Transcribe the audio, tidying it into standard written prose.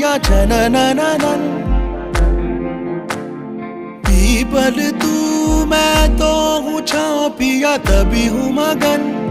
का छननननन। पीपल तू मैं तो हूँ छाँव पिया तभी हूँ मगन।